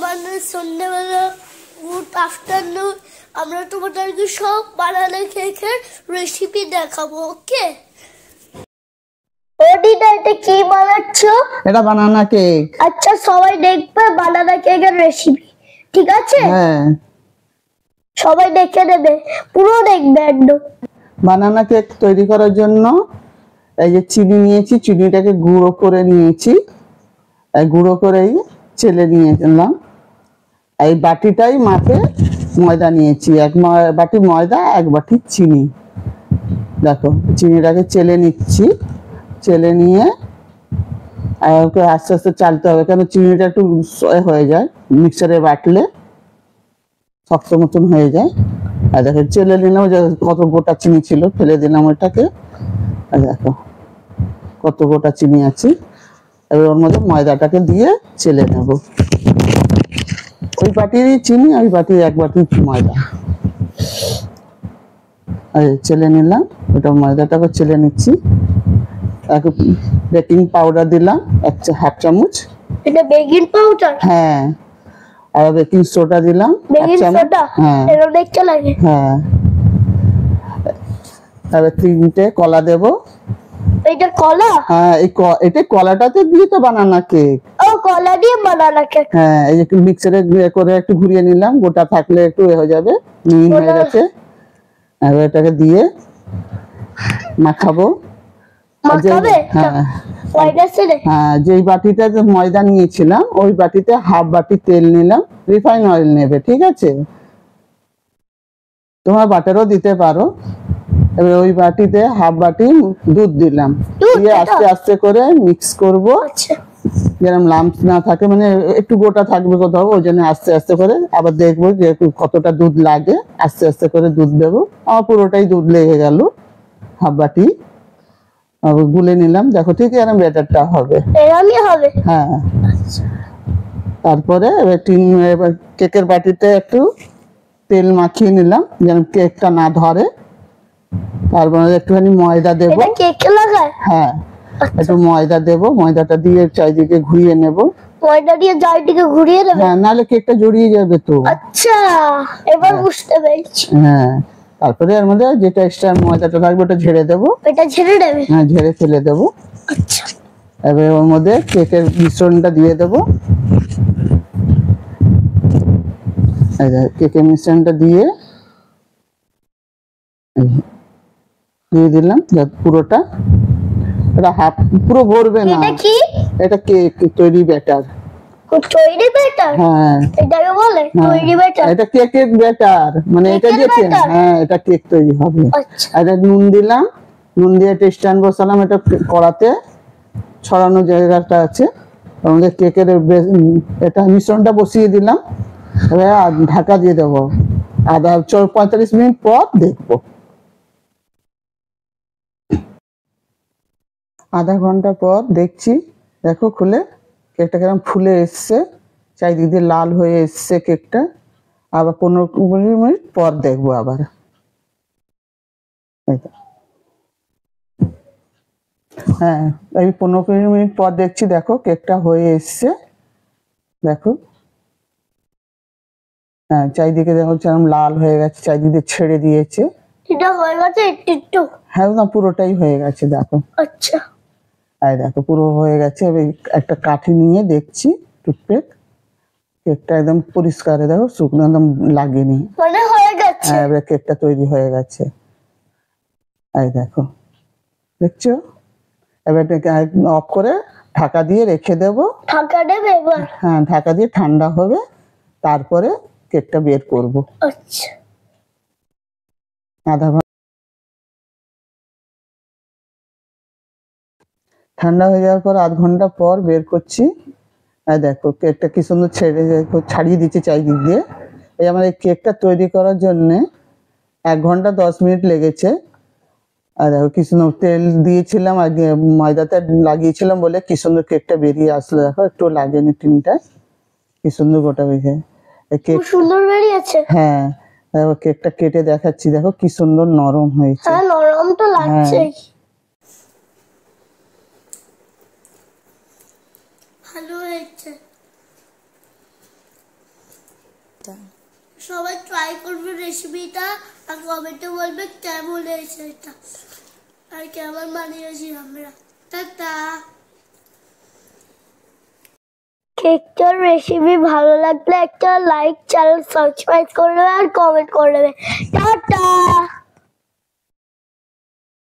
আমাদের সন্ধ্যাবেলা good afternoon. আমরা তোমাদেরকে সব বানানো কেকের রেসিপি দেখাবো। ওকে ওদিটা এটা কি বানাচ্ছো? এটা বানানা কেক। আচ্ছা সবাই দেখবে বানানা কেকের রেসিপি, ঠিক আছে? হ্যাঁ সবাই দেখে নেবে, পুরো দেখবে একদম। বানানা কেক তৈরি করার জন্য এই যে চিনি নিয়েছি, চিনিটাকে গুঁড়ো করে নিয়েছি, গুঁড়ো করেই চেলে নিলাম। এই বাটিটাই মাপে ময়দা নিয়েছি, এক বাটি ময়দা এক বাটি চিনি। দেখো চিনিটাকে চেলে নিচ্ছি, চেলে নিয়ে ওকে আস্তে আস্তে চালতে হবে, কেন চিনিটা একটু হয়ে যায়, মিক্সারে বাটলে শক্ত মতন হয়ে যায়। আর দেখো চেলে নিলাম, কত গোটা চিনি ছিল, ফেলে দিলাম ওটাকে। আর দেখো কত গোটা চিনি আছে। এবার ওর মধ্যে ময়দাটাকে দিয়ে চেলে নেব। ওই বাটির চিনি, ওই বাটির এক বাটি ময়দা চেলে নিলাম। ওটা ময়দাটাকে চেলে নিচ্ছি। বেকিং পাউডার দিলাম হাফ চামচ। এটা বেকিং পাউডার? হ্যাঁ। আর বেকিং সোডা দিলাম বেকিং সোডা? হ্যাঁ এটা দেখতে লাগে। হ্যাঁ। তারপর 3টে কলা দেব। এটা কলা? হ্যাঁ এটা কলাটাতে দিয়ে তো বানানা কেক। ও কলা দিয়ে বানানা কেক। হ্যাঁ এই যে মিক্সারে করে একটু ঘুরিয়ে নিলাম, গোটা থাকলে একটু হয়ে যাবে, মিহি হয়ে গেছে। আর এটাকে দিয়ে মাখাবো। হ্যাঁ যেই বাটিটাতে ময়দা নিয়েছিলাম ওই বাটিতে হাফ বাটি তেল নিলাম, রিফাইন অয়েল নেবে, ঠিক আছে? তোমরা বাটারও দিতে পারো। এবার ওই বাটিতে হাফ বাটি দুধ দিলাম, দিয়ে আস্তে আস্তে করে মিক্স করব, যেরকম লাম্পস না থাকে, মানে একটু গোটা থাকবে কোথাও, ওই জন্য আস্তে আস্তে করে। আবার দেখবো যে কতটা দুধ লাগে, আস্তে আস্তে করে দুধ দেবো। আমার পুরোটাই দুধ লেগে গেল, হাফ বাটি গুলে নিলাম। দেখো ঠিক এরকম ব্যাটারটা হবে। হ্যাঁ। তারপরে এবার কেকের বাটিতে একটু তেল মাখিয়ে নিলাম যেন কেকটা না ধরে। তারপরে একটুখানি ময়দা দেবো। হ্যাঁ একটু ময়দা দেবো, ময়দাটা দিয়ে চারিদিকে ঘুরিয়ে নেব। ময়দা দিয়ে চারিদিকে ঘুরিয়ে নেব? হ্যাঁ, নাহলে কেকটা জড়িয়ে যাবে তো। আচ্ছা এবার বুঝতে পেরেছি। হ্যাঁ তারপরে এর মধ্যে যেটা এক্সট্রা ময়দাটা থাকবে ওটা ঝেড়ে দেবো। এটা ঝেড়ে দেবে? হ্যাঁ ঝেড়ে ফেলে দেবো। আচ্ছা এবার ওর মধ্যে কেকের মিশ্রণটা দিয়ে দেবো। কেকের মিশ্রণটা দিয়ে দিলাম পুরোটা। এটা হাফ পুরো ভরবে না। এটা কি? এটা কেক তৈরি ব্যাটার। তৈরি ব্যাটার? হ্যাঁ এটাকে বলে তৈরি ব্যাটার। এটা কেকের ব্যাটার, মানে এটা যে হ্যাঁ এটা কেক তৈরি হবে। আর নুন দিলাম, নুন দিয়ে একটা স্ট্যান্ড বসালাম, এটা কড়াতে ছড়ানো জায়গাটা আছে, আমাদের কেকের এটা মিশ্রণটা বসিয়ে দিলাম। এবার ঢাকা দিয়ে দেবো, আধা 45 মিনিট পর দেখবো। আধা ঘন্টা পর দেখছি, দেখো খুলে কেকটা কেরকম ফুলে এসছে, চারিদিক দিয়ে লাল হয়ে এসছে কেকটা। আবার 15-20 মিনিট পর দেখবো আবার। হ্যাঁ এই 15-20 মিনিট পর দেখছি, দেখো কেকটা হয়ে এসছে। দেখো হ্যাঁ চারিদিকে দেখো যেরকম লাল হয়ে গেছে, চারিদিকে ছেড়ে দিয়েছে। এটা হয়ে গেছে একটু? হ্যাঁ না পুরোটাই হয়ে গেছে দেখো। আচ্ছা এই দেখো পুরো হয়ে গেছে। একটা কাঠি নিয়ে দেখছি, টুথপিক, কেকটা একদম পরিষ্কার, দেখো শুকনো একদম লাগেনি, মানে হয়ে গেছে। হ্যাঁ এবার কেকটা তৈরি হয়ে গেছে। এই দেখো দেখছো? এবার অফ করে ঢাকা দিয়ে রেখে দেবো। ঢাকা দেবে এবার? হ্যাঁ ঢাকা দিয়ে ঠান্ডা হবে, তারপরে কেকটা বের করব। আচ্ছা আধা ঘন্টা ঠান্ডা হয়ে যাওয়ার পর আধ ঘন্টা পর বের করছি। আর দেখো কেকটা কি সুন্দর ছাড়িয়ে দিচ্ছে চারিদিক দিয়ে। এই আমার এই কেকটা তৈরি করার জন্যে 1 ঘন্টা 10 মিনিট লেগেছে। আর দেখো কি সুন্দর তেল দিয়েছিলাম আর ময়দাতে লাগিয়েছিলাম বলে কি সুন্দর কেকটা বেরিয়ে আসলো। দেখো একটু লাগেনি টিনটা, কি সুন্দর গোটা হয়েছে কেক, সুন্দর বেরিয়েছে। হ্যাঁ দেখো কেকটা কেটে দেখাচ্ছি, দেখো কি সুন্দর নরম হয়েছে। হ্যাঁ নরম তো লাগছেই। ভালো হয়েছে। সবাই ট্রাই করবে রেসিপিটা আর কমেন্টে বলবে কেমন হয়েছে এটা আর কেমন বানিয়েছি আমরা। টাটা। কেকটার রেসিপি ভালো লাগলে একটা লাইক, চ্যানেল সাবস্ক্রাইব করবে আর কমেন্ট করবে। টাটা।